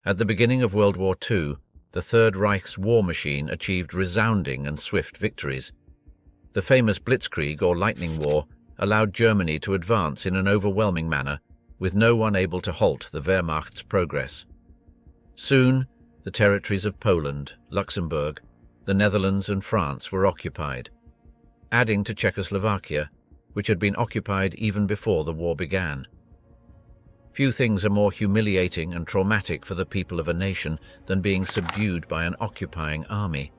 At the beginning of World War II, the Third Reich's war machine achieved resounding and swift victories. The famous Blitzkrieg, or lightning war, allowed Germany to advance in an overwhelming manner, with no one able to halt the Wehrmacht's progress. Soon, the territories of Poland, Luxembourg, the Netherlands and France were occupied, adding to Czechoslovakia, which had been occupied even before the war began. Few things are more humiliating and traumatic for the people of a nation than being subdued by an occupying army.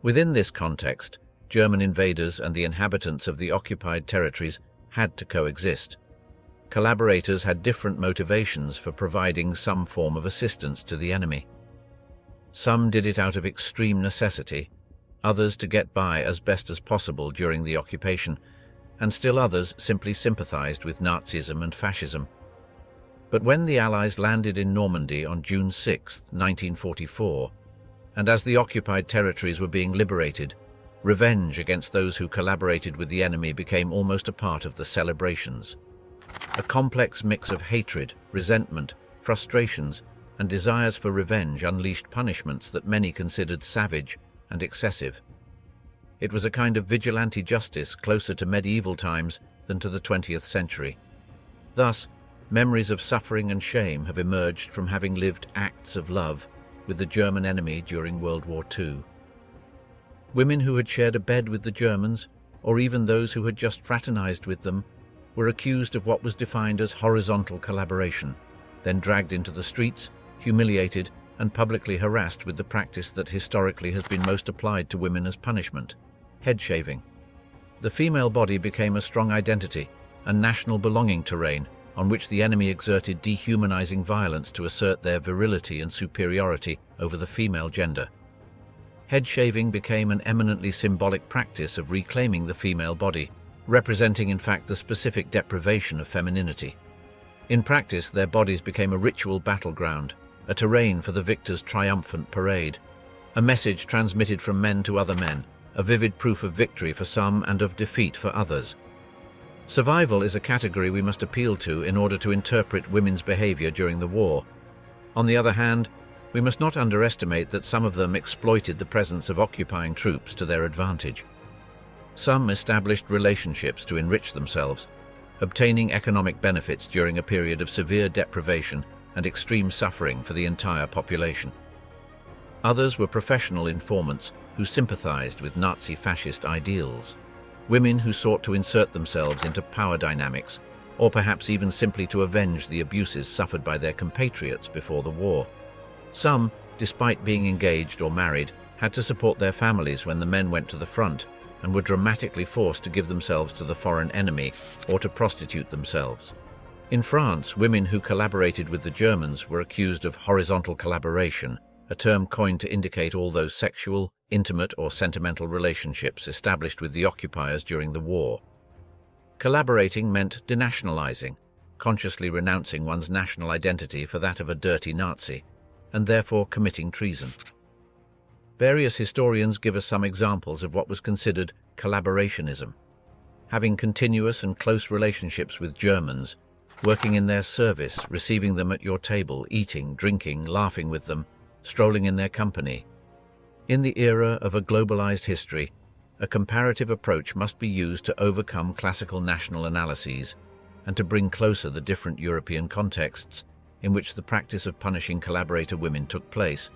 Within this context, German invaders and the inhabitants of the occupied territories had to coexist. Collaborators had different motivations for providing some form of assistance to the enemy. Some did it out of extreme necessity, others to get by as best as possible during the occupation, and still others simply sympathized with Nazism and fascism. But when the Allies landed in Normandy on June 6, 1944, and as the occupied territories were being liberated, revenge against those who collaborated with the enemy became almost a part of the celebrations. A complex mix of hatred, resentment, frustrations, and desires for revenge unleashed punishments that many considered savage and excessive. It was a kind of vigilante justice closer to medieval times than to the 20th century. Thus, memories of suffering and shame have emerged from having lived acts of love with the German enemy during World War II. Women who had shared a bed with the Germans, or even those who had just fraternized with them, were accused of what was defined as horizontal collaboration, then dragged into the streets, humiliated, and publicly harassed with the practice that historically has been most applied to women as punishment: head shaving. The female body became a strong identity, a national belonging terrain on which the enemy exerted dehumanizing violence to assert their virility and superiority over the female gender. Head shaving became an eminently symbolic practice of reclaiming the female body, representing in fact the specific deprivation of femininity. In practice, their bodies became a ritual battleground, a terrain for the victor's triumphant parade, a message transmitted from men to other men, a vivid proof of victory for some and of defeat for others. Survival is a category we must appeal to in order to interpret women's behavior during the war. On the other hand, we must not underestimate that some of them exploited the presence of occupying troops to their advantage. Some established relationships to enrich themselves, obtaining economic benefits during a period of severe deprivation and extreme suffering for the entire population. Others were professional informants who sympathized with Nazi fascist ideals. Women who sought to insert themselves into power dynamics, or perhaps even simply to avenge the abuses suffered by their compatriots before the war. Some, despite being engaged or married, had to support their families when the men went to the front and were dramatically forced to give themselves to the foreign enemy or to prostitute themselves. In France, women who collaborated with the Germans were accused of horizontal collaboration, a term coined to indicate all those sexual, intimate or sentimental relationships established with the occupiers during the war. Collaborating meant denationalizing, consciously renouncing one's national identity for that of a dirty Nazi, and therefore committing treason. Various historians give us some examples of what was considered collaborationism. Having continuous and close relationships with Germans, working in their service, receiving them at your table, eating, drinking, laughing with them, strolling in their company. In the era of a globalized history, a comparative approach must be used to overcome classical national analyses and to bring closer the different European contexts in which the practice of punishing collaborator women took place,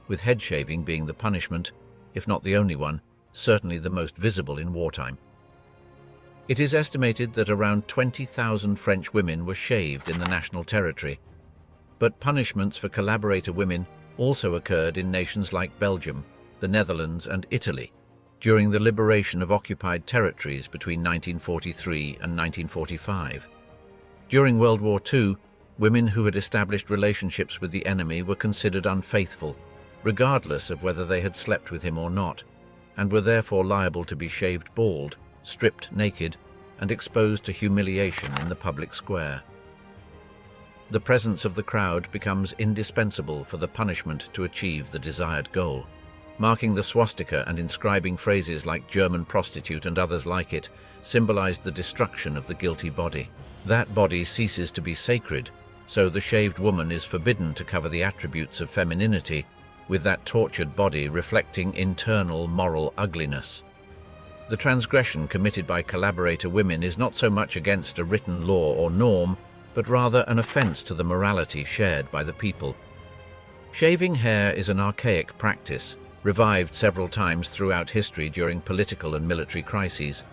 with head shaving being the punishment, if not the only one, certainly the most visible in wartime. It is estimated that around 20,000 French women were shaved in the national territory, but punishments for collaborator women also occurred in nations like Belgium, the Netherlands and Italy during the liberation of occupied territories between 1943 and 1945. During World War II, women who had established relationships with the enemy were considered unfaithful, regardless of whether they had slept with him or not, and were therefore liable to be shaved bald, stripped naked, and exposed to humiliation in the public square. The presence of the crowd becomes indispensable for the punishment to achieve the desired goal. Marking the swastika and inscribing phrases like German prostitute and others like it symbolized the destruction of the guilty body. That body ceases to be sacred so the shaved woman is forbidden to cover the attributes of femininity, with that tortured body reflecting internal moral ugliness. The transgression committed by collaborator women is not so much against a written law or norm, but rather an offense to the morality shared by the people. Shaving hair is an archaic practice, revived several times throughout history during political and military crises.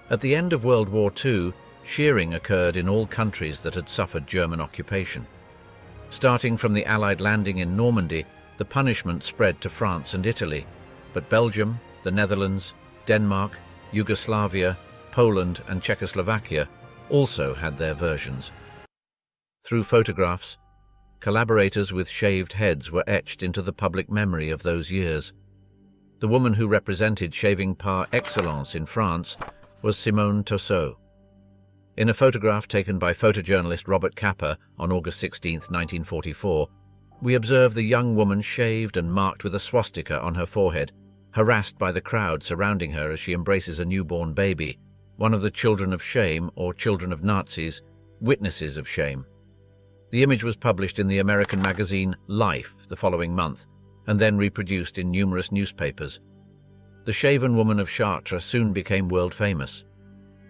At the end of World War II, shearing occurred in all countries that had suffered German occupation. Starting from the Allied landing in Normandy, the punishment spread to France and Italy, but Belgium, the Netherlands, Denmark, Yugoslavia, Poland and Czechoslovakia also had their versions. Through photographs, collaborators with shaved heads were etched into the public memory of those years. The woman who represented shaving par excellence in France was Simone Touseau. In a photograph taken by photojournalist Robert Capa on August 16, 1944, we observe the young woman shaved and marked with a swastika on her forehead, harassed by the crowd surrounding her as she embraces a newborn baby, one of the children of shame, or children of Nazis, witnesses of shame. The image was published in the American magazine Life the following month, and then reproduced in numerous newspapers. The shaven woman of Chartres soon became world famous.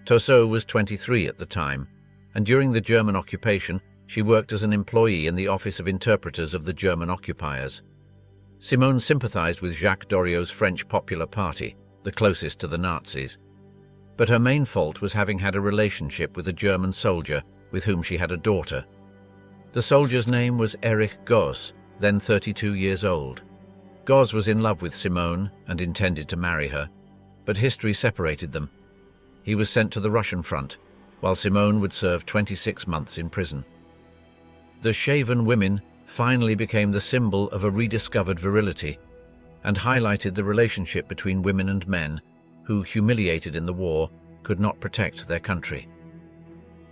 Touseau was 23 at the time, and during the German occupation, she worked as an employee in the Office of Interpreters of the German occupiers. Simone sympathized with Jacques Doriot's French Popular Party, the closest to the Nazis. But her main fault was having had a relationship with a German soldier with whom she had a daughter. The soldier's name was Erich Goss, then 32 years old. Goss was in love with Simone and intended to marry her, but history separated them. He was sent to the Russian front, while Simone would serve 26 months in prison. The shaven women finally became the symbol of a rediscovered virility and highlighted the relationship between women and men who, humiliated in the war, could not protect their country.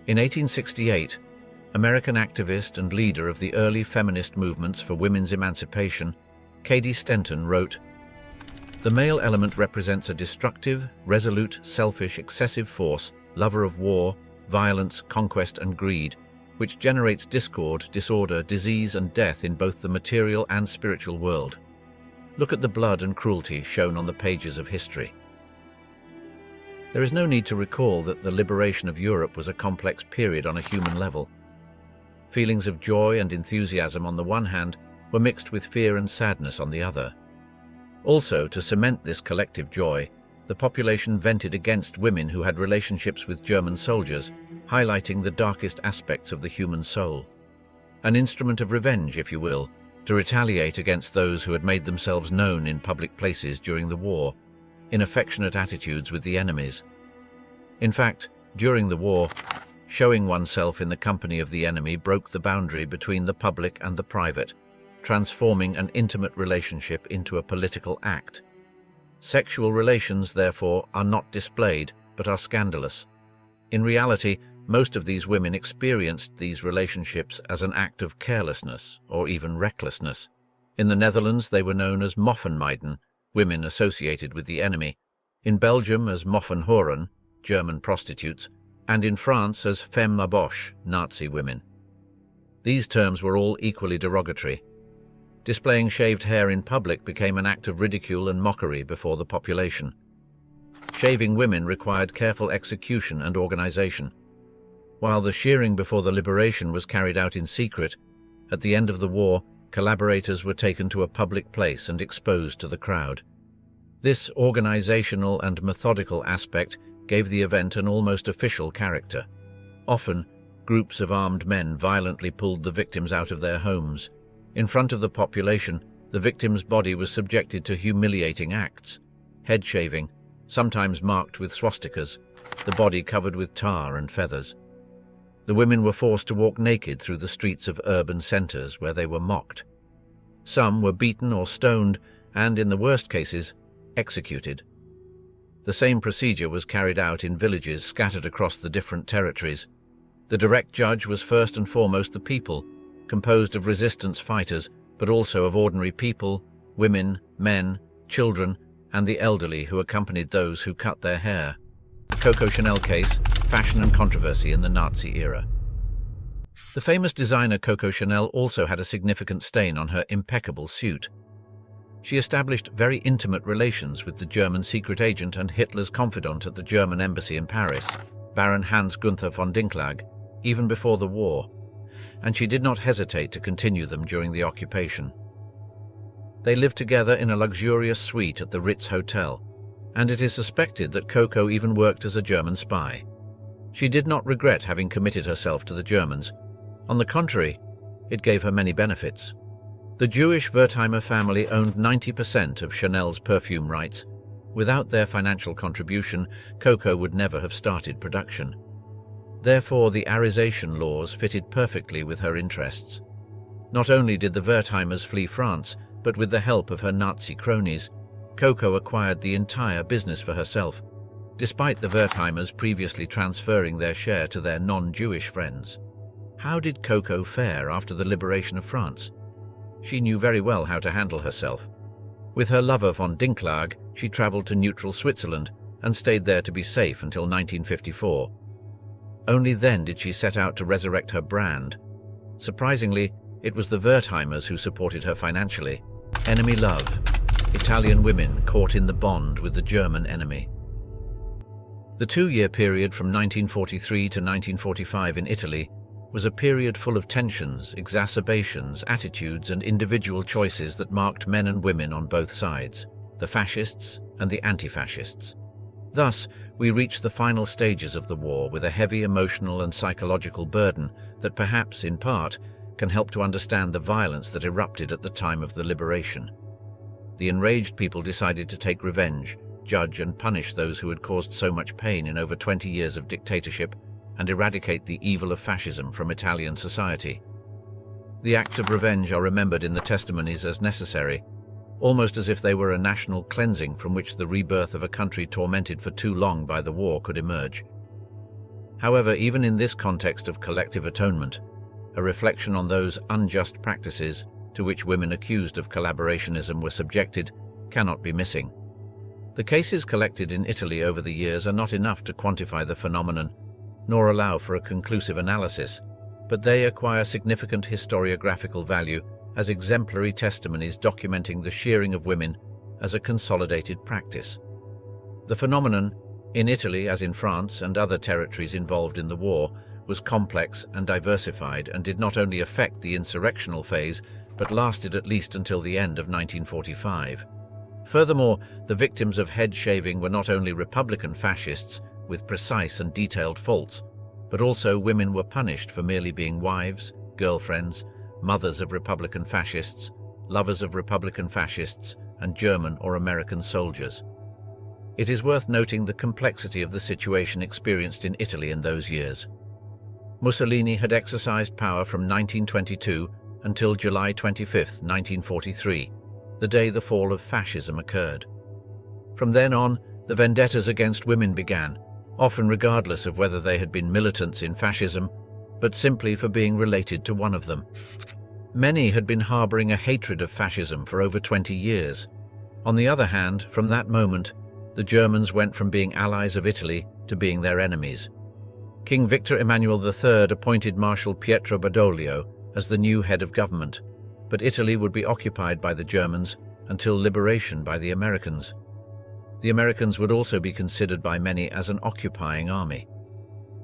In 1868, American activist and leader of the early feminist movements for women's emancipation, Cady Stanton wrote, "The male element represents a destructive, resolute, selfish, excessive force, lover of war, violence, conquest and greed, which generates discord, disorder, disease and death in both the material and spiritual world. Look at the blood and cruelty shown on the pages of history." There is no need to recall that the liberation of Europe was a complex period on a human level. Feelings of joy and enthusiasm on the one hand were mixed with fear and sadness on the other. Also, to cement this collective joy, the population vented against women who had relationships with German soldiers, highlighting the darkest aspects of the human soul. An instrument of revenge, if you will, to retaliate against those who had made themselves known in public places during the war, in affectionate attitudes with the enemies. In fact, during the war, showing oneself in the company of the enemy broke the boundary between the public and the private, transforming an intimate relationship into a political act. Sexual relations, therefore, are not displayed, but are scandalous. In reality, most of these women experienced these relationships as an act of carelessness or even recklessness. In the Netherlands, they were known as Moffenmeiden, women associated with the enemy. In Belgium as Moffenhoren, German prostitutes, and in France as femmes maboche, Nazi women. These terms were all equally derogatory. Displaying shaved hair in public became an act of ridicule and mockery before the population. Shaving women required careful execution and organization. While the shearing before the liberation was carried out in secret, at the end of the war, collaborators were taken to a public place and exposed to the crowd. This organizational and methodical aspect gave the event an almost official character. Often, groups of armed men violently pulled the victims out of their homes. In front of the population, the victim's body was subjected to humiliating acts: head shaving, sometimes marked with swastikas, the body covered with tar and feathers. The women were forced to walk naked through the streets of urban centers where they were mocked. Some were beaten or stoned and, in the worst cases, executed. The same procedure was carried out in villages scattered across the different territories. The direct judge was first and foremost the people, composed of resistance fighters, but also of ordinary people, women, men, children, and the elderly who accompanied those who cut their hair. The Coco Chanel case, fashion and controversy in the Nazi era. The famous designer Coco Chanel also had a significant stain on her impeccable suit. She established very intimate relations with the German secret agent and Hitler's confidant at the German embassy in Paris, Baron Hans Gunther von Dinklage, even before the war, and she did not hesitate to continue them during the occupation. They lived together in a luxurious suite at the Ritz Hotel, and it is suspected that Coco even worked as a German spy. She did not regret having committed herself to the Germans. On the contrary, it gave her many benefits. The Jewish Wertheimer family owned 90% of Chanel's perfume rights. Without their financial contribution, Coco would never have started production. Therefore, the Arisation laws fitted perfectly with her interests. Not only did the Wertheimers flee France, but with the help of her Nazi cronies, Coco acquired the entire business for herself, despite the Wertheimers previously transferring their share to their non-Jewish friends. How did Coco fare after the liberation of France? She knew very well how to handle herself. With her lover von Dinklage, she travelled to neutral Switzerland and stayed there to be safe until 1954. Only then did she set out to resurrect her brand. Surprisingly, it was the Wertheimers who supported her financially. Enemy love. Italian women caught in the bond with the German enemy. The 2-year period from 1943 to 1945 in Italy was a period full of tensions, exacerbations, attitudes, and individual choices that marked men and women on both sides, the fascists and the anti-fascists. Thus, we reach the final stages of the war with a heavy emotional and psychological burden that perhaps, in part, can help to understand the violence that erupted at the time of the liberation. The enraged people decided to take revenge, judge and punish those who had caused so much pain in over 20 years of dictatorship, and eradicate the evil of fascism from Italian society. The acts of revenge are remembered in the testimonies as necessary, almost as if they were a national cleansing from which the rebirth of a country tormented for too long by the war could emerge. However, even in this context of collective atonement, a reflection on those unjust practices to which women accused of collaborationism were subjected cannot be missing. The cases collected in Italy over the years are not enough to quantify the phenomenon, nor allow for a conclusive analysis, but they acquire significant historiographical value as exemplary testimonies documenting the shearing of women as a consolidated practice. The phenomenon, in Italy as in France and other territories involved in the war, was complex and diversified and did not only affect the insurrectional phase, but lasted at least until the end of 1945. Furthermore, the victims of head shaving were not only Republican fascists with precise and detailed faults, but also women were punished for merely being wives, girlfriends, mothers of Republican fascists, lovers of Republican fascists, and German or American soldiers. It is worth noting the complexity of the situation experienced in Italy in those years. Mussolini had exercised power from 1922 until July 25, 1943, the day the fall of fascism occurred. From then on, the vendettas against women began, often regardless of whether they had been militants in fascism, but simply for being related to one of them. Many had been harboring a hatred of fascism for over 20 years. On the other hand, from that moment, the Germans went from being allies of Italy to being their enemies. King Victor Emmanuel III appointed Marshal Pietro Badoglio as the new head of government, but Italy would be occupied by the Germans until liberation by the Americans. The Americans would also be considered by many as an occupying army.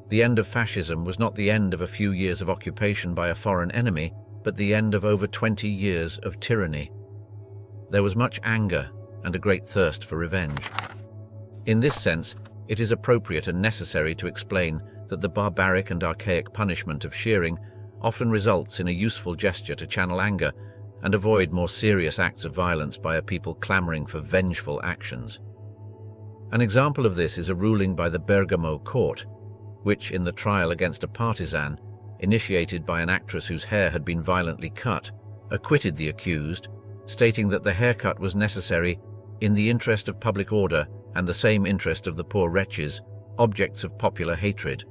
The end of fascism was not the end of a few years of occupation by a foreign enemy, but the end of over 20 years of tyranny. There was much anger and a great thirst for revenge. In this sense, it is appropriate and necessary to explain that the barbaric and archaic punishment of shearing often results in a useful gesture to channel anger and avoid more serious acts of violence by a people clamoring for vengeful actions. An example of this is a ruling by the Bergamo court, which, in the trial against a partisan, initiated by an actress whose hair had been violently cut, acquitted the accused, stating that the haircut was necessary in the interest of public order and the same interest of the poor wretches, objects of popular hatred.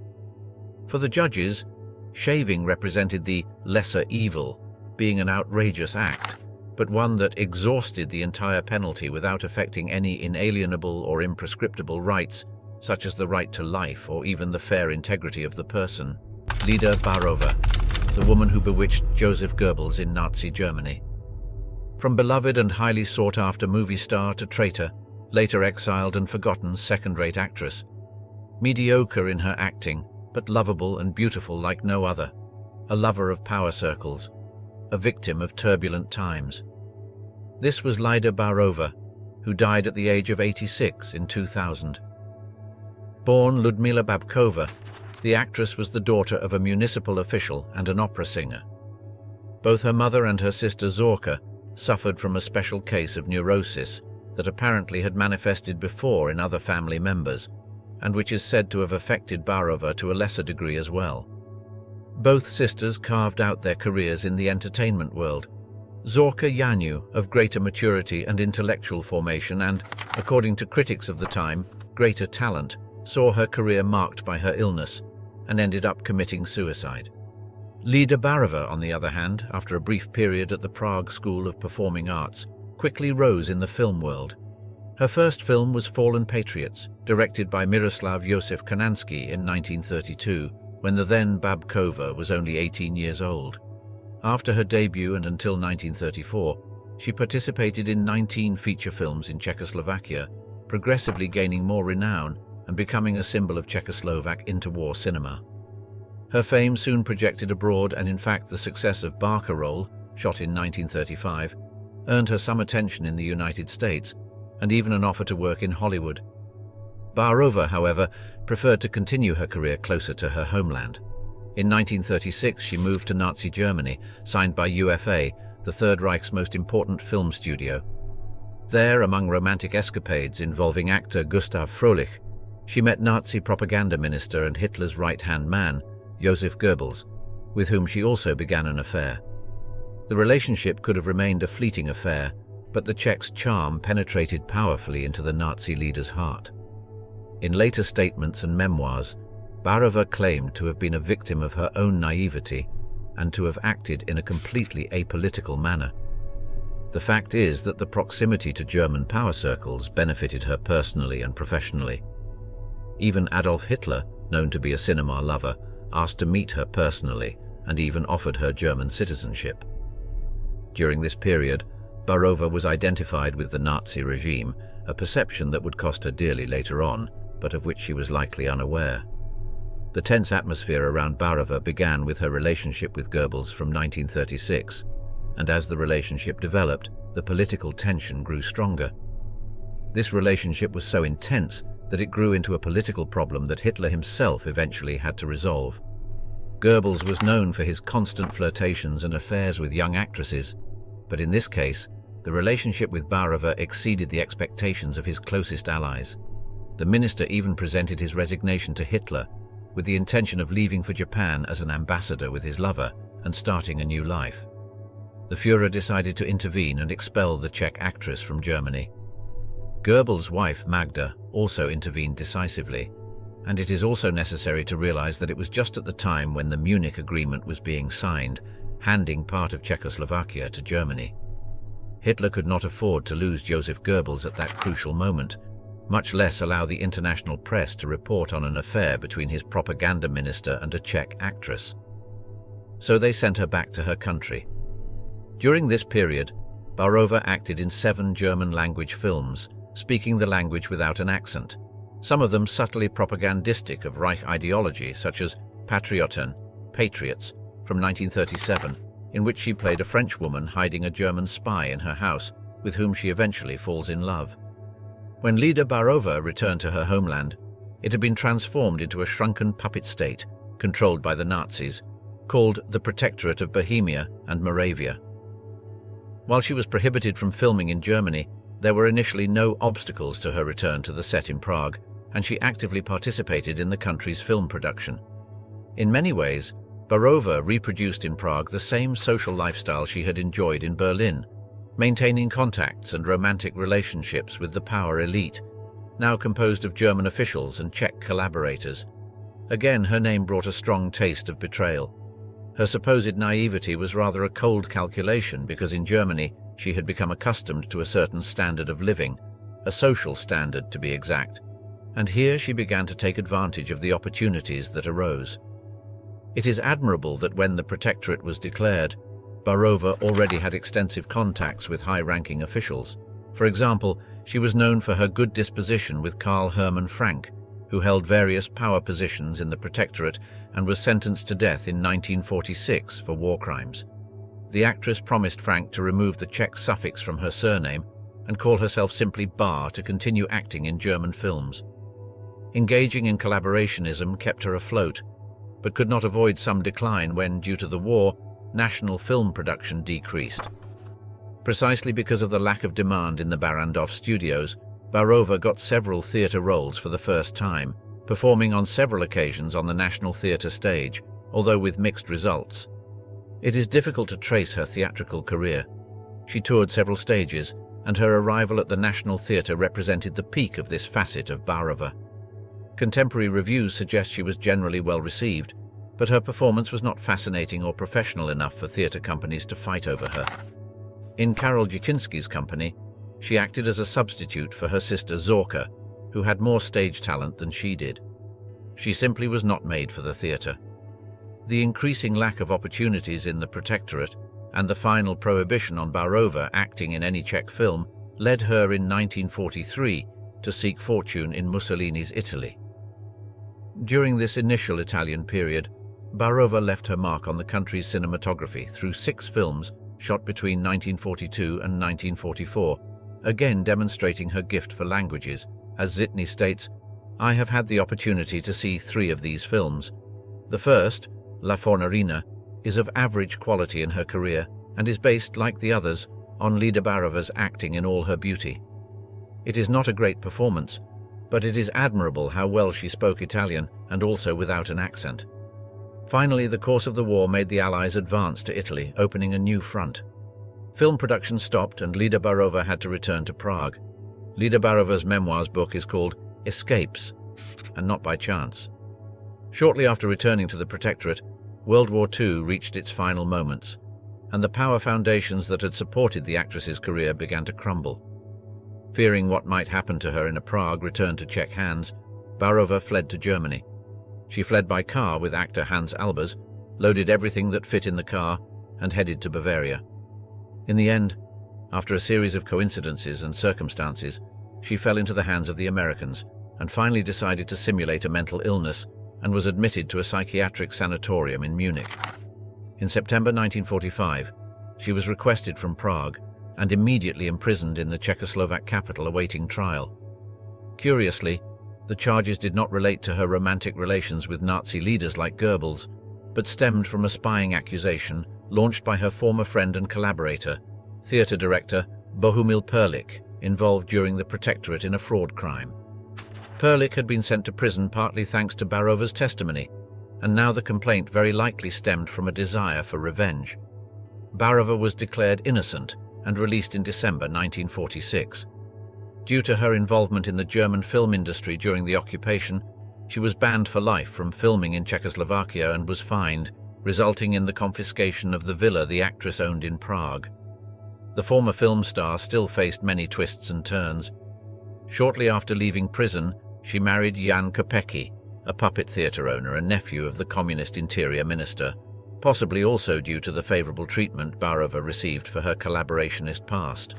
For the judges, shaving represented the lesser evil, being an outrageous act, but one that exhausted the entire penalty without affecting any inalienable or imprescriptible rights, such as the right to life or even the fair integrity of the person. Lída Baarová. the woman who bewitched Joseph Goebbels in Nazi Germany. From beloved and highly sought-after movie star to traitor, later exiled and forgotten second-rate actress. Mediocre in her acting, but lovable and beautiful like no other. A lover of power circles. A victim of turbulent times. This was Lída Baarová, who died at the age of 86 in 2000. Born Ludmila Babkova, the actress was the daughter of a municipal official and an opera singer. Both her mother and her sister Zorka suffered from a special case of neurosis that apparently had manifested before in other family members, and which is said to have affected Baarová to a lesser degree as well. Both sisters carved out their careers in the entertainment world. Zorka Janu, of greater maturity and intellectual formation and, according to critics of the time, greater talent, saw her career marked by her illness and ended up committing suicide. Lída Baarová, on the other hand, after a brief period at the Prague School of Performing Arts, quickly rose in the film world. Her first film was Fallen Patriots, directed by Miroslav Josef Konansky in 1932, when the then Babkova was only 18 years old. After her debut and until 1934, she participated in 19 feature films in Czechoslovakia, progressively gaining more renown and becoming a symbol of Czechoslovak interwar cinema. Her fame soon projected abroad, and in fact the success of Barcarolle, shot in 1935, earned her some attention in the United States, and even an offer to work in Hollywood. Baarová, however, preferred to continue her career closer to her homeland. In 1936 she moved to Nazi Germany, signed by UFA, the Third Reich's most important film studio. There, among romantic escapades involving actor Gustav Fröhlich, she met Nazi propaganda minister and Hitler's right-hand man, Joseph Goebbels, with whom she also began an affair. The relationship could have remained a fleeting affair, but the Czech's charm penetrated powerfully into the Nazi leader's heart. In later statements and memoirs, Baarová claimed to have been a victim of her own naivety and to have acted in a completely apolitical manner. The fact is that the proximity to German power circles benefited her personally and professionally. Even Adolf Hitler, known to be a cinema lover, asked to meet her personally and even offered her German citizenship. During this period, Baarová was identified with the Nazi regime, a perception that would cost her dearly later on, but of which she was likely unaware. The tense atmosphere around Baarová began with her relationship with Goebbels from 1936, and as the relationship developed, the political tension grew stronger. This relationship was so intense that it grew into a political problem that Hitler himself eventually had to resolve. Goebbels was known for his constant flirtations and affairs with young actresses, but in this case, the relationship with Baarová exceeded the expectations of his closest allies. The minister even presented his resignation to Hitler, with the intention of leaving for Japan as an ambassador with his lover and starting a new life. The Führer decided to intervene and expel the Czech actress from Germany. Goebbels' wife, Magda, also intervened decisively, and it is also necessary to realize that it was just at the time when the Munich Agreement was being signed, handing part of Czechoslovakia to Germany. Hitler could not afford to lose Joseph Goebbels at that crucial moment, much less allow the international press to report on an affair between his propaganda minister and a Czech actress. So they sent her back to her country. During this period, Baarová acted in 7 German-language films, speaking the language without an accent, some of them subtly propagandistic of Reich ideology, such as Patrioten, Patriots, from 1937, in which she played a French woman hiding a German spy in her house, with whom she eventually falls in love. When Lída Baarová returned to her homeland, it had been transformed into a shrunken puppet state, controlled by the Nazis, called the Protectorate of Bohemia and Moravia. While she was prohibited from filming in Germany, there were initially no obstacles to her return to the set in Prague, and she actively participated in the country's film production. In many ways, Baarová reproduced in Prague the same social lifestyle she had enjoyed in Berlin, maintaining contacts and romantic relationships with the power elite, now composed of German officials and Czech collaborators. Again, her name brought a strong taste of betrayal. Her supposed naivety was rather a cold calculation because in Germany she had become accustomed to a certain standard of living, a social standard to be exact, and here she began to take advantage of the opportunities that arose. It is admirable that when the Protectorate was declared, Baarová already had extensive contacts with high-ranking officials. For example, she was known for her good disposition with Karl Hermann Frank, who held various power positions in the Protectorate and was sentenced to death in 1946 for war crimes. The actress promised Frank to remove the Czech suffix from her surname and call herself simply Baar to continue acting in German films. Engaging in collaborationism kept her afloat, but could not avoid some decline when, due to the war, national film production decreased. Precisely because of the lack of demand in the Barrandov studios, Baarová got several theatre roles for the first time, performing on several occasions on the National Theatre stage, although with mixed results. It is difficult to trace her theatrical career. She toured several stages, and her arrival at the National Theatre represented the peak of this facet of Baarová. Contemporary reviews suggest she was generally well received, but her performance was not fascinating or professional enough for theatre companies to fight over her. In Karol Dzieciński's company, she acted as a substitute for her sister Zorka, who had more stage talent than she did. She simply was not made for the theatre. The increasing lack of opportunities in the Protectorate and the final prohibition on Baarová acting in any Czech film led her in 1943 to seek fortune in Mussolini's Italy. During this initial Italian period, Baarová left her mark on the country's cinematography through 6 films shot between 1942 and 1944, again demonstrating her gift for languages. As Zitny states, "I have had the opportunity to see 3 of these films. The first, La Fornarina, is of average quality in her career and is based, like the others, on Lída Baarová's acting in all her beauty. It is not a great performance, but it is admirable how well she spoke Italian and also without an accent." Finally, the course of the war made the Allies advance to Italy, opening a new front. Film production stopped and Lída Baarová had to return to Prague. Lída Baarová's memoirs book is called Escapes, and not by chance. Shortly after returning to the Protectorate, World War II reached its final moments, and the power foundations that had supported the actress's career began to crumble. Fearing what might happen to her in a Prague returned to Czech hands, Baarová fled to Germany. She fled by car with actor Hans Albers, loaded everything that fit in the car, and headed to Bavaria. In the end, after a series of coincidences and circumstances, she fell into the hands of the Americans and finally decided to simulate a mental illness and was admitted to a psychiatric sanatorium in Munich. In September 1945, she was requested from Prague and immediately imprisoned in the Czechoslovak capital awaiting trial. Curiously, the charges did not relate to her romantic relations with Nazi leaders like Goebbels, but stemmed from a spying accusation launched by her former friend and collaborator, theatre director Bohumil Perlich, involved during the Protectorate in a fraud crime. Perlich had been sent to prison partly thanks to Baarová's testimony, and now the complaint very likely stemmed from a desire for revenge. Baarová was declared innocent and released in December 1946. Due to her involvement in the German film industry during the occupation, she was banned for life from filming in Czechoslovakia and was fined, resulting in the confiscation of the villa the actress owned in Prague. The former film star still faced many twists and turns. Shortly after leaving prison, she married Jan Kopecki, a puppet theatre owner and nephew of the communist interior minister, possibly also due to the favourable treatment Baarová received for her collaborationist past.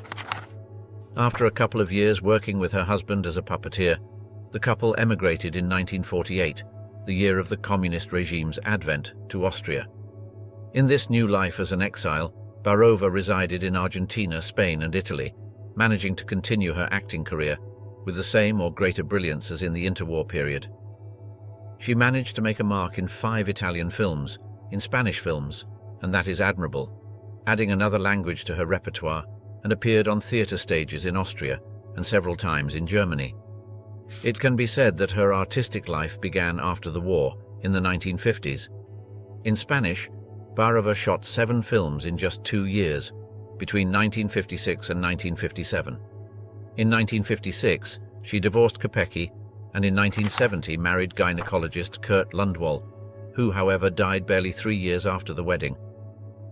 After a couple of years working with her husband as a puppeteer, the couple emigrated in 1948, the year of the communist regime's advent, to Austria. In this new life as an exile, Baarová resided in Argentina, Spain and Italy, managing to continue her acting career with the same or greater brilliance as in the interwar period. She managed to make a mark in 5 Italian films, in Spanish films, and that is admirable, adding another language to her repertoire, and appeared on theatre stages in Austria and several times in Germany. It can be said that her artistic life began after the war, in the 1950s. In Spanish, Baarová shot 7 films in just 2 years, between 1956 and 1957. In 1956, she divorced Kopecki, and in 1970 married gynecologist Kurt Lundwall, who, however, died barely 3 years after the wedding.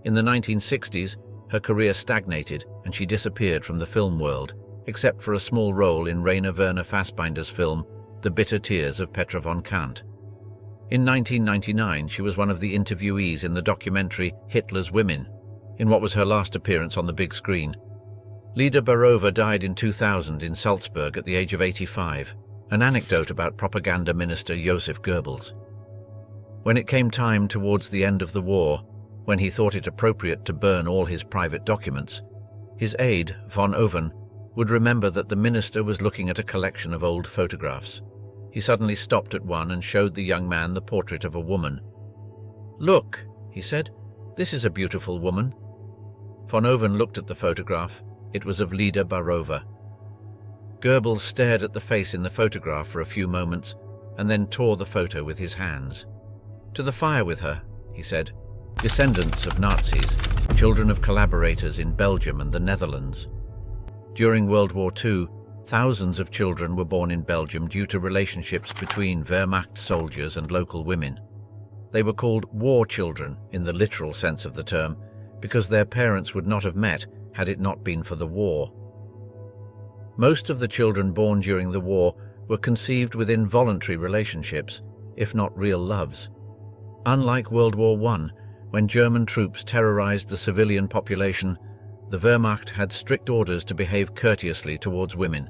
In the 1960s, her career stagnated and she disappeared from the film world, except for a small role in Rainer Werner Fassbinder's film The Bitter Tears of Petra von Kant. In 1999, she was one of the interviewees in the documentary Hitler's Women, in what was her last appearance on the big screen. Lída Baarová died in 2000 in Salzburg at the age of 85, an anecdote about propaganda minister Joseph Goebbels. When it came time towards the end of the war, when he thought it appropriate to burn all his private documents, his aide, von Oven, would remember that the minister was looking at a collection of old photographs. He suddenly stopped at one and showed the young man the portrait of a woman. "Look," he said, "this is a beautiful woman." Von Oven looked at the photograph. It was of Lída Baarová. Goebbels stared at the face in the photograph for a few moments and then tore the photo with his hands. "To the fire with her," he said. "Descendants of Nazis, children of collaborators in Belgium and the Netherlands." During World War II, thousands of children were born in Belgium due to relationships between Wehrmacht soldiers and local women. They were called war children in the literal sense of the term, because their parents would not have met had it not been for the war. Most of the children born during the war were conceived within voluntary relationships, if not real loves. Unlike World War I, when German troops terrorized the civilian population, the Wehrmacht had strict orders to behave courteously towards women.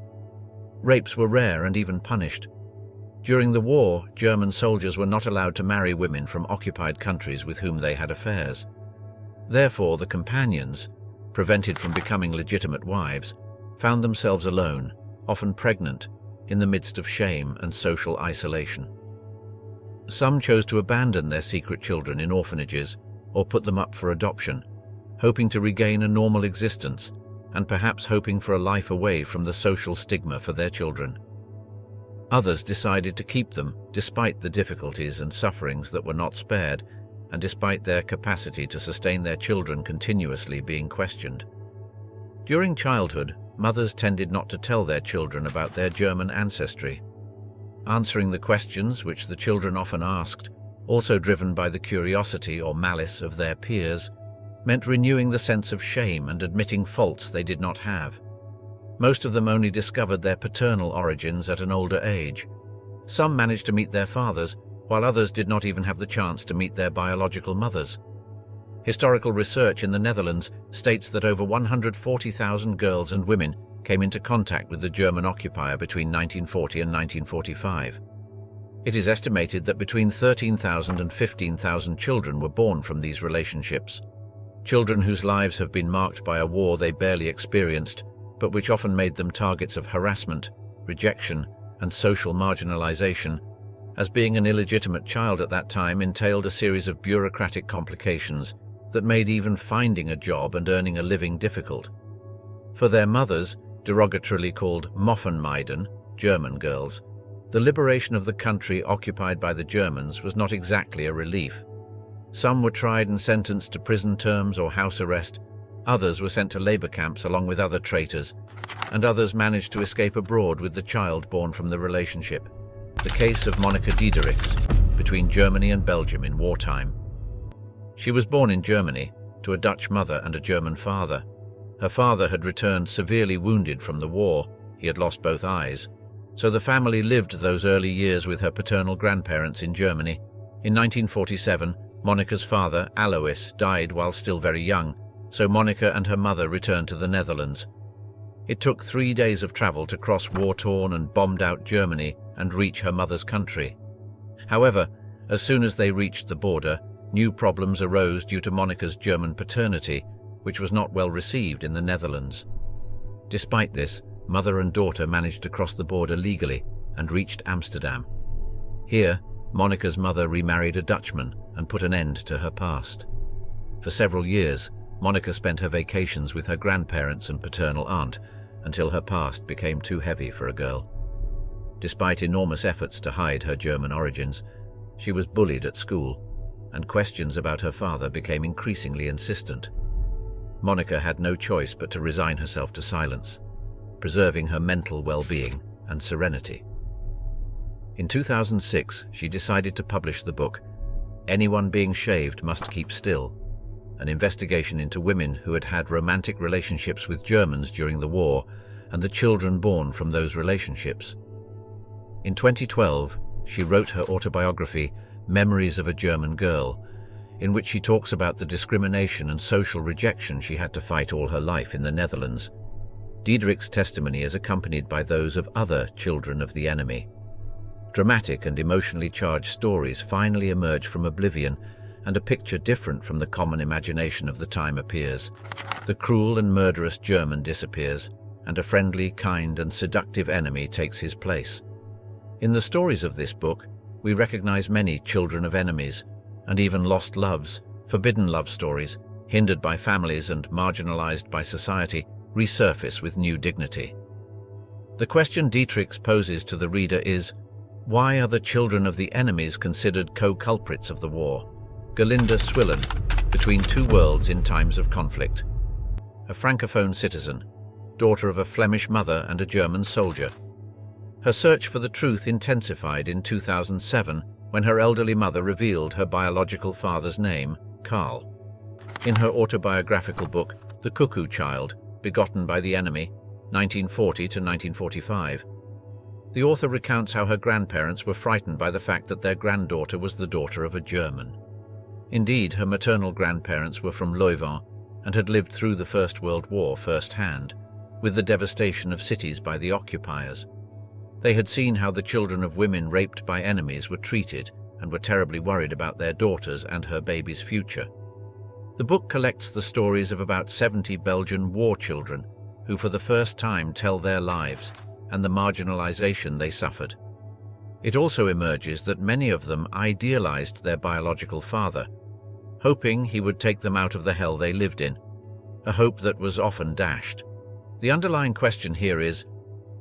Rapes were rare and even punished. During the war, German soldiers were not allowed to marry women from occupied countries with whom they had affairs. Therefore, the companions, prevented from becoming legitimate wives, found themselves alone, often pregnant, in the midst of shame and social isolation. Some chose to abandon their secret children in orphanages or put them up for adoption, hoping to regain a normal existence and perhaps hoping for a life away from the social stigma for their children. Others decided to keep them despite the difficulties and sufferings that were not spared and despite their capacity to sustain their children continuously being questioned. During childhood, mothers tended not to tell their children about their German ancestry. Answering the questions which the children often asked, also driven by the curiosity or malice of their peers, meant renewing the sense of shame and admitting faults they did not have. Most of them only discovered their paternal origins at an older age. Some managed to meet their fathers, while others did not even have the chance to meet their biological mothers. Historical research in the Netherlands states that over 140,000 girls and women came into contact with the German occupier between 1940 and 1945. It is estimated that between 13,000 and 15,000 children were born from these relationships. Children whose lives have been marked by a war they barely experienced, but which often made them targets of harassment, rejection, and social marginalization, as being an illegitimate child at that time entailed a series of bureaucratic complications that made even finding a job and earning a living difficult. For their mothers, derogatorily called Moffenmeiden, German girls, the liberation of the country occupied by the Germans was not exactly a relief. Some were tried and sentenced to prison terms or house arrest, others were sent to labor camps along with other traitors, and others managed to escape abroad with the child born from the relationship. The case of Monika Diederichs, between Germany and Belgium in wartime. She was born in Germany, to a Dutch mother and a German father. Her father had returned severely wounded from the war. He had lost both eyes. So the family lived those early years with her paternal grandparents in Germany. In 1947, Monika's father, Alois, died while still very young, so Monika and her mother returned to the Netherlands. It took 3 days of travel to cross war-torn and bombed-out Germany and reach her mother's country. However, as soon as they reached the border, new problems arose due to Monika's German paternity, which was not well received in the Netherlands. Despite this, mother and daughter managed to cross the border legally and reached Amsterdam. Here, Monika's mother remarried a Dutchman and put an end to her past. For several years, Monika spent her vacations with her grandparents and paternal aunt until her past became too heavy for a girl. Despite enormous efforts to hide her German origins, she was bullied at school, and questions about her father became increasingly insistent. Monika had no choice but to resign herself to silence, preserving her mental well-being and serenity. In 2006, she decided to publish the book, Anyone Being Shaved Must Keep Still, an investigation into women who had had romantic relationships with Germans during the war and the children born from those relationships. In 2012, she wrote her autobiography, Memories of a German Girl, in which she talks about the discrimination and social rejection she had to fight all her life in the Netherlands. Diederichs' testimony is accompanied by those of other children of the enemy. Dramatic and emotionally charged stories finally emerge from oblivion, and a picture different from the common imagination of the time appears. The cruel and murderous German disappears, and a friendly, kind, and seductive enemy takes his place. In the stories of this book, we recognize many children of enemies, and even lost loves, forbidden love stories, hindered by families and marginalized by society, resurface with new dignity. The question Diederichs poses to the reader is, why are the children of the enemies considered co-culprits of the war? Gerlinda Swillen, Between Two Worlds in Times of Conflict. A Francophone citizen, daughter of a Flemish mother and a German soldier. Her search for the truth intensified in 2007 when her elderly mother revealed her biological father's name, Karl. In her autobiographical book, The Cuckoo Child, Begotten by the Enemy, 1940 to 1945, the author recounts how her grandparents were frightened by the fact that their granddaughter was the daughter of a German. Indeed, her maternal grandparents were from Leuven and had lived through the First World War firsthand, with the devastation of cities by the occupiers. They had seen how the children of women raped by enemies were treated and were terribly worried about their daughters and her baby's future. The book collects the stories of about 70 Belgian war children who for the first time tell their lives and the marginalization they suffered. It also emerges that many of them idealized their biological father, hoping he would take them out of the hell they lived in, a hope that was often dashed. The underlying question here is,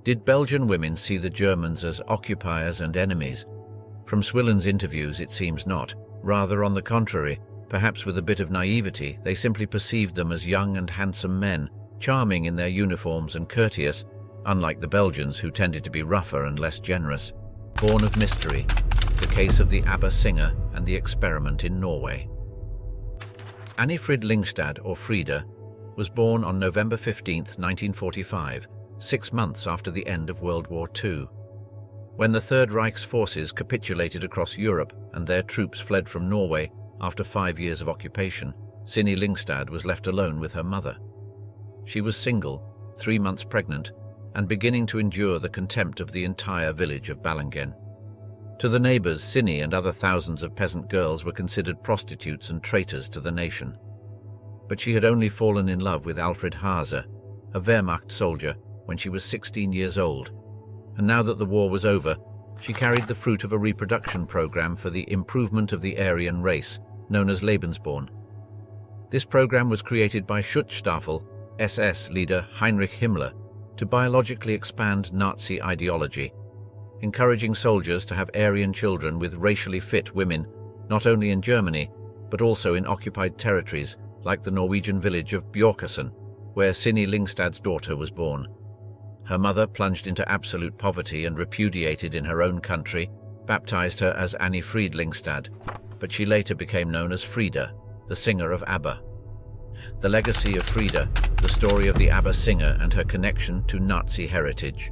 did Belgian women see the Germans as occupiers and enemies? From Swillen's interviews, it seems not. Rather, on the contrary, perhaps with a bit of naivety, they simply perceived them as young and handsome men, charming in their uniforms and courteous, unlike the Belgians who tended to be rougher and less generous. Born of Mystery, the case of the ABBA singer and the experiment in Norway. Annie Frid Lyngstad, or Frida, was born on November 15, 1945, 6 months after the end of World War II. When the Third Reich's forces capitulated across Europe and their troops fled from Norway after 5 years of occupation, Sinni Lyngstad was left alone with her mother. She was single, 3 months pregnant, and beginning to endure the contempt of the entire village of Balingen. To the neighbors, Sinni and other thousands of peasant girls were considered prostitutes and traitors to the nation. But she had only fallen in love with Alfred Haase, a Wehrmacht soldier, when she was 16 years old, and now that the war was over, she carried the fruit of a reproduction program for the improvement of the Aryan race, known as Lebensborn. This program was created by Schutzstaffel SS leader Heinrich Himmler to biologically expand Nazi ideology, encouraging soldiers to have Aryan children with racially fit women, not only in Germany, but also in occupied territories like the Norwegian village of Bjorkesen, where Sinni Lyngstad's daughter was born. Her mother, plunged into absolute poverty and repudiated in her own country, baptized her as Annie Frid Lyngstad, but she later became known as Frida, the singer of ABBA. The legacy of Frida, the story of the ABBA singer and her connection to Nazi heritage.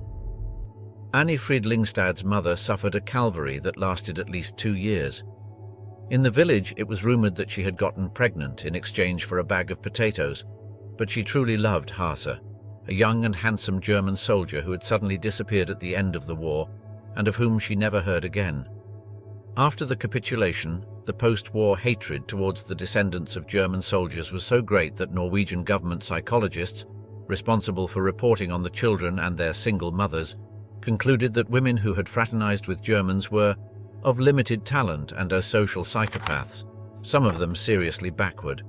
Annie Frid Lyngstad's mother suffered a calvary that lasted at least 2 years. In the village, it was rumored that she had gotten pregnant in exchange for a bag of potatoes, but she truly loved Haase, a young and handsome German soldier who had suddenly disappeared at the end of the war and of whom she never heard again. After the capitulation, the post-war hatred towards the descendants of German soldiers was so great that Norwegian government psychologists, responsible for reporting on the children and their single mothers, concluded that women who had fraternized with Germans were of limited talent and as social psychopaths, some of them seriously backward.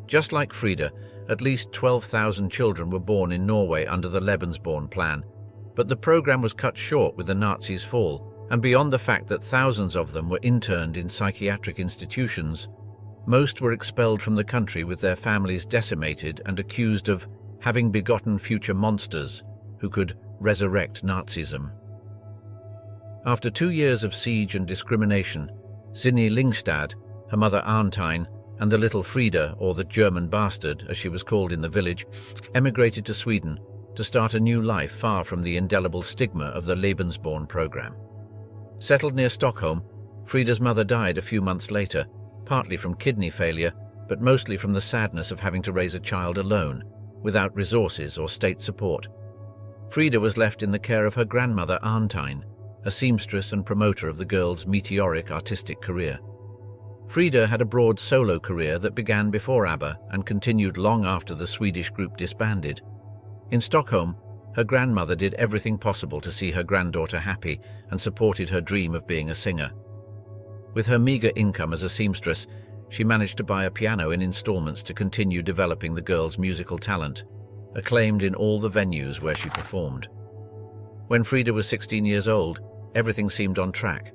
Just like Frida, at least 12,000 children were born in Norway under the Lebensborn plan, but the program was cut short with the Nazis' fall, and beyond the fact that thousands of them were interned in psychiatric institutions, most were expelled from the country with their families decimated and accused of having begotten future monsters who could resurrect Nazism. After 2 years of siege and discrimination, Sinni Lyngstad, her mother Arntein, and the little Frida, or the German bastard, as she was called in the village, emigrated to Sweden to start a new life far from the indelible stigma of the Lebensborn program. Settled near Stockholm, Frida's mother died a few months later, partly from kidney failure, but mostly from the sadness of having to raise a child alone, without resources or state support. Frida was left in the care of her grandmother Arntine, a seamstress and promoter of the girl's meteoric artistic career. Frida had a broad solo career that began before ABBA and continued long after the Swedish group disbanded. In Stockholm, her grandmother did everything possible to see her granddaughter happy and supported her dream of being a singer. With her meager income as a seamstress, she managed to buy a piano in installments to continue developing the girl's musical talent, acclaimed in all the venues where she performed. When Frida was 16 years old, everything seemed on track.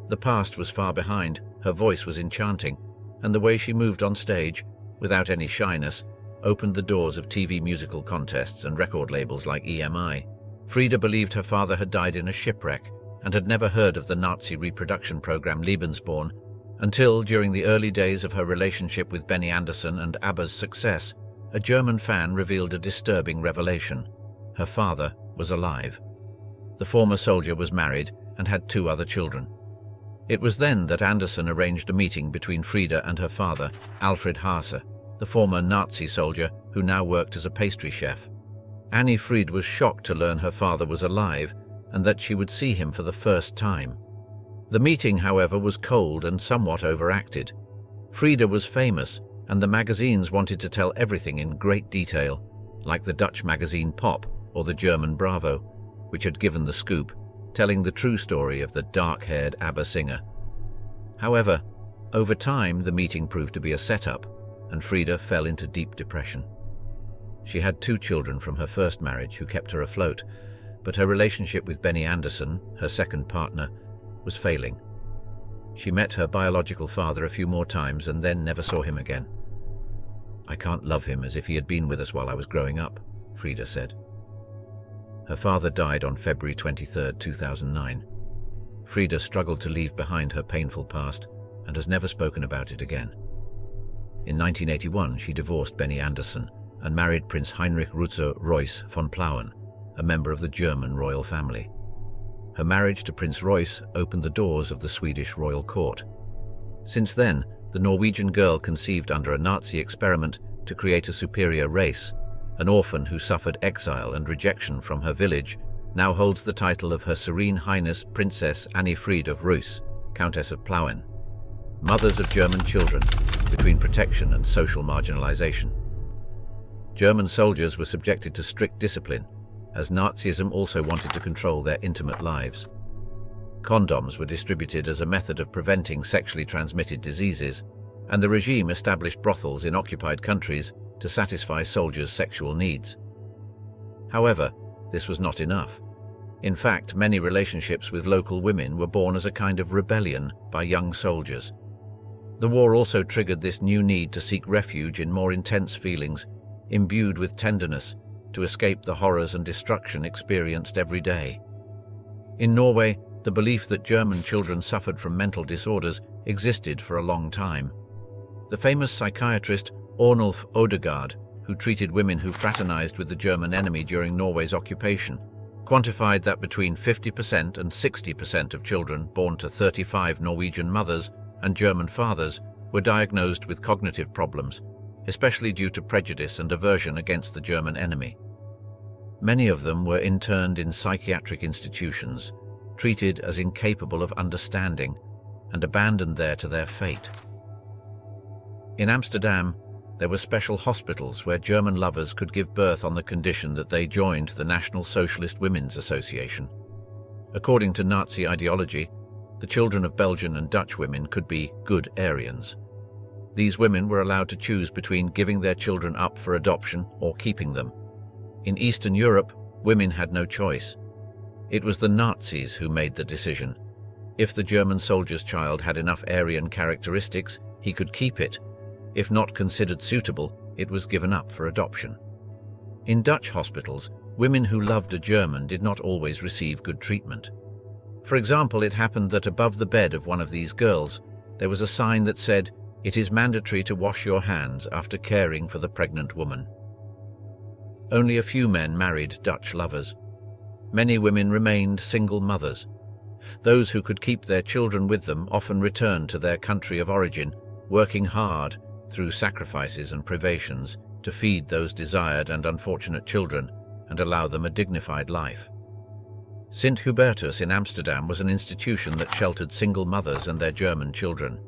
The past was far behind, her voice was enchanting, and the way she moved on stage, without any shyness, opened the doors of TV musical contests and record labels like EMI. Frida believed her father had died in a shipwreck and had never heard of the Nazi reproduction program Lebensborn until, during the early days of her relationship with Benny Andersson and ABBA's success, a German fan revealed a disturbing revelation. Her father was alive. The former soldier was married and had 2 other children. It was then that Andersson arranged a meeting between Frida and her father, Alfred Haase, the former Nazi soldier who now worked as a pastry chef. Annie Fried was shocked to learn her father was alive and that she would see him for the first time. The meeting, however, was cold and somewhat overacted. Frida was famous, and the magazines wanted to tell everything in great detail, like the Dutch magazine Pop or the German Bravo, which had given the scoop, telling the true story of the dark-haired ABBA singer. However, over time the meeting proved to be a setup, and Frida fell into deep depression. She had 2 children from her first marriage who kept her afloat, but her relationship with Benny Andersson, her second partner, was failing. She met her biological father a few more times and then never saw him again. "I can't love him as if he had been with us while I was growing up," Frida said. Her father died on February 23, 2009. Frida struggled to leave behind her painful past and has never spoken about it again. In 1981, she divorced Benny Andersson and married Prince Heinrich Rutzer Reuss von Plauen, a member of the German royal family. Her marriage to Prince Reuss opened the doors of the Swedish royal court. Since then, the Norwegian girl conceived under a Nazi experiment to create a superior race, an orphan who suffered exile and rejection from her village, now holds the title of Her Serene Highness Princess Annie Fried of Reuss, Countess of Plauen. Mothers of German children, between protection and social marginalization. German soldiers were subjected to strict discipline, as Nazism also wanted to control their intimate lives. Condoms were distributed as a method of preventing sexually transmitted diseases, and the regime established brothels in occupied countries to satisfy soldiers' sexual needs. However, this was not enough. In fact, many relationships with local women were born as a kind of rebellion by young soldiers. The war also triggered this new need to seek refuge in more intense feelings, imbued with tenderness, to escape the horrors and destruction experienced every day. In Norway, the belief that German children suffered from mental disorders existed for a long time. The famous psychiatrist Ornulf Odegaard, who treated women who fraternized with the German enemy during Norway's occupation, quantified that between 50% and 60% of children born to 35 Norwegian mothers and German fathers were diagnosed with cognitive problems, especially due to prejudice and aversion against the German enemy. Many of them were interned in psychiatric institutions, treated as incapable of understanding, and abandoned there to their fate. In Amsterdam, there were special hospitals where German lovers could give birth on the condition that they joined the National Socialist Women's Association. According to Nazi ideology, the children of Belgian and Dutch women could be good Aryans. These women were allowed to choose between giving their children up for adoption or keeping them. In Eastern Europe, women had no choice. It was the Nazis who made the decision. If the German soldier's child had enough Aryan characteristics, he could keep it. If not considered suitable, it was given up for adoption. In Dutch hospitals, women who loved a German did not always receive good treatment. For example, it happened that above the bed of one of these girls, there was a sign that said, "It is mandatory to wash your hands after caring for the pregnant woman." Only a few men married Dutch lovers. Many women remained single mothers. Those who could keep their children with them often returned to their country of origin, working hard through sacrifices and privations to feed those desired and unfortunate children and allow them a dignified life. Sint Hubertus in Amsterdam was an institution that sheltered single mothers and their German children.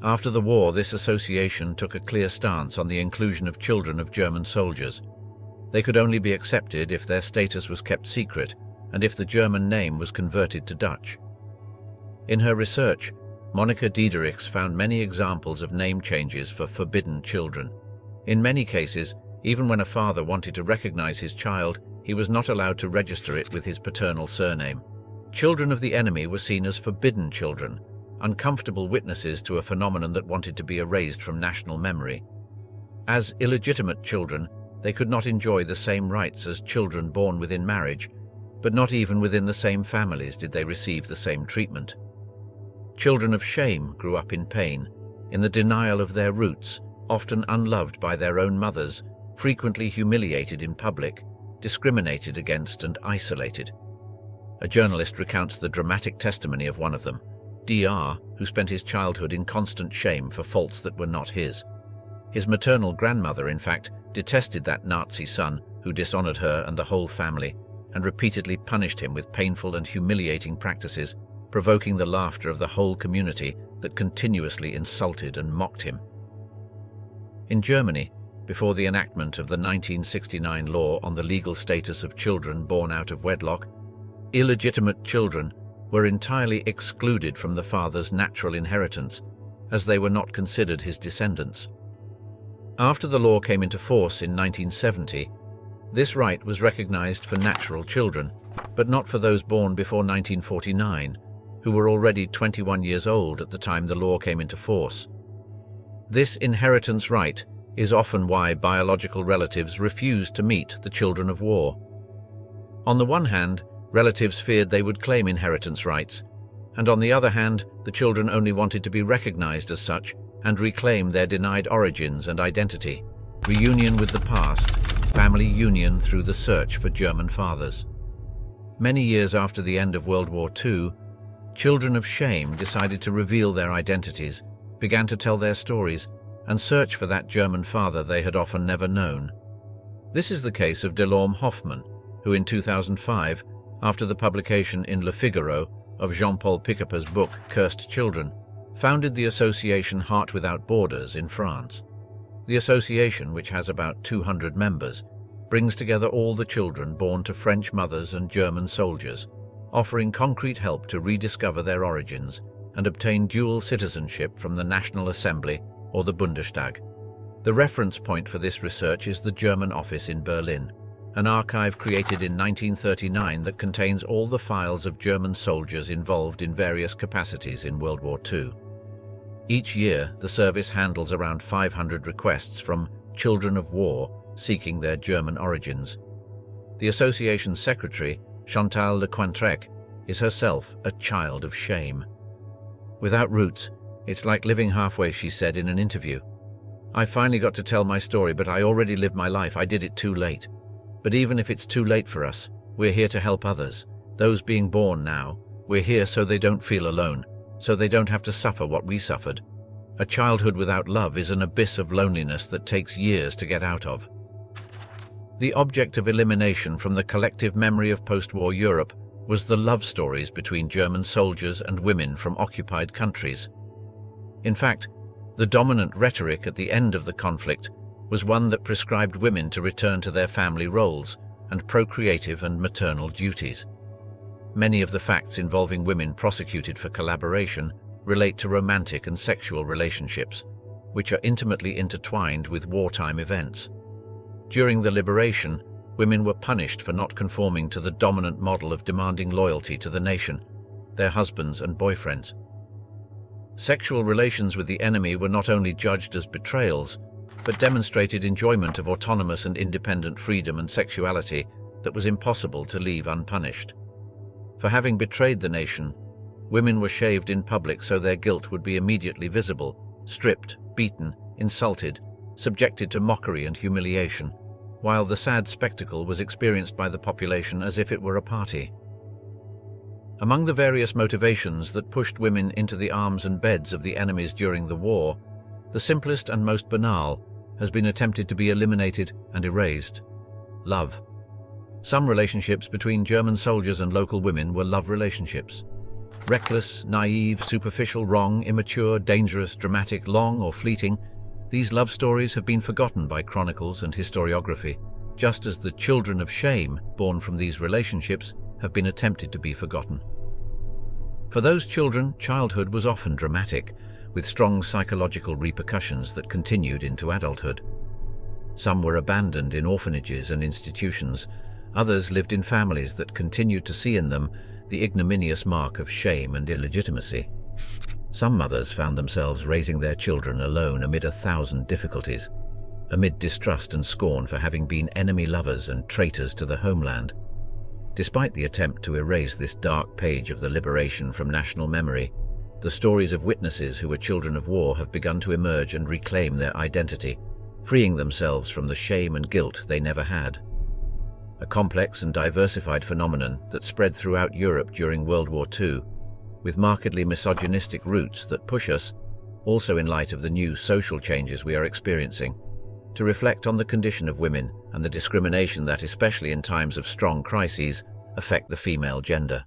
After the war, this association took a clear stance on the inclusion of children of German soldiers. They could only be accepted if their status was kept secret and if the German name was converted to Dutch. In her research, Monika Diederichs found many examples of name changes for forbidden children. In many cases, even when a father wanted to recognize his child, he was not allowed to register it with his paternal surname. Children of the enemy were seen as forbidden children, uncomfortable witnesses to a phenomenon that wanted to be erased from national memory. As illegitimate children, they could not enjoy the same rights as children born within marriage, but not even within the same families did they receive the same treatment. Children of shame grew up in pain, in the denial of their roots, often unloved by their own mothers, frequently humiliated in public, discriminated against and isolated. A journalist recounts the dramatic testimony of one of them, Dr., who spent his childhood in constant shame for faults that were not his. His maternal grandmother, in fact, detested that Nazi son who dishonored her and the whole family, and repeatedly punished him with painful and humiliating practices, provoking the laughter of the whole community that continuously insulted and mocked him. In Germany, before the enactment of the 1969 law on the legal status of children born out of wedlock, illegitimate children were entirely excluded from the father's natural inheritance, as they were not considered his descendants. After the law came into force in 1970, this right was recognized for natural children, but not for those born before 1949, who were already 21 years old at the time the law came into force. This inheritance right is often why biological relatives refused to meet the children of war. On the one hand, relatives feared they would claim inheritance rights, and on the other hand, the children only wanted to be recognized as such and reclaim their denied origins and identity. Reunion with the past, family union through the search for German fathers. Many years after the end of World War II, children of shame decided to reveal their identities, began to tell their stories, and search for that German father they had often never known. This is the case of Delorme Hoffmann, who in 2005, after the publication in Le Figaro of Jean-Paul Picaper's book Cursed Children, founded the association Heart Without Borders in France. The association, which has about 200 members, brings together all the children born to French mothers and German soldiers, offering concrete help to rediscover their origins and obtain dual citizenship from the National Assembly or the Bundestag. The reference point for this research is the German office in Berlin, an archive created in 1939 that contains all the files of German soldiers involved in various capacities in World War II. Each year, the service handles around 500 requests from children of war seeking their German origins. The association's secretary, Chantal Lecointrec, is herself a child of shame. Without roots, it's like living halfway, she said in an interview. I finally got to tell my story, but I already lived my life. I did it too late. But even if it's too late for us, we're here to help others. Those being born now, we're here so they don't feel alone, so they don't have to suffer what we suffered. A childhood without love is an abyss of loneliness that takes years to get out of. The object of elimination from the collective memory of post-war Europe was the love stories between German soldiers and women from occupied countries. In fact, the dominant rhetoric at the end of the conflict was one that prescribed women to return to their family roles and procreative and maternal duties. Many of the facts involving women prosecuted for collaboration relate to romantic and sexual relationships, which are intimately intertwined with wartime events. During the liberation, women were punished for not conforming to the dominant model of demanding loyalty to the nation, their husbands and boyfriends. Sexual relations with the enemy were not only judged as betrayals, but demonstrated enjoyment of autonomous and independent freedom and sexuality that was impossible to leave unpunished. For having betrayed the nation, women were shaved in public so their guilt would be immediately visible, stripped, beaten, insulted, subjected to mockery and humiliation, while the sad spectacle was experienced by the population as if it were a party. Among the various motivations that pushed women into the arms and beds of the enemies during the war, the simplest and most banal has been attempted to be eliminated and erased: love. Some relationships between German soldiers and local women were love relationships. Reckless, naive, superficial, wrong, immature, dangerous, dramatic, long or fleeting, these love stories have been forgotten by chronicles and historiography, just as the children of shame born from these relationships have been attempted to be forgotten. For those children, childhood was often dramatic, with strong psychological repercussions that continued into adulthood. Some were abandoned in orphanages and institutions. Others lived in families that continued to see in them the ignominious mark of shame and illegitimacy. Some mothers found themselves raising their children alone amid 1,000 difficulties, amid distrust and scorn for having been enemy lovers and traitors to the homeland. Despite the attempt to erase this dark page of the liberation from national memory, the stories of witnesses who were children of war have begun to emerge and reclaim their identity, freeing themselves from the shame and guilt they never had. A complex and diversified phenomenon that spread throughout Europe during World War II, with markedly misogynistic roots that push us, also in light of the new social changes we are experiencing, to reflect on the condition of women and the discrimination that, especially in times of strong crises, affect the female gender.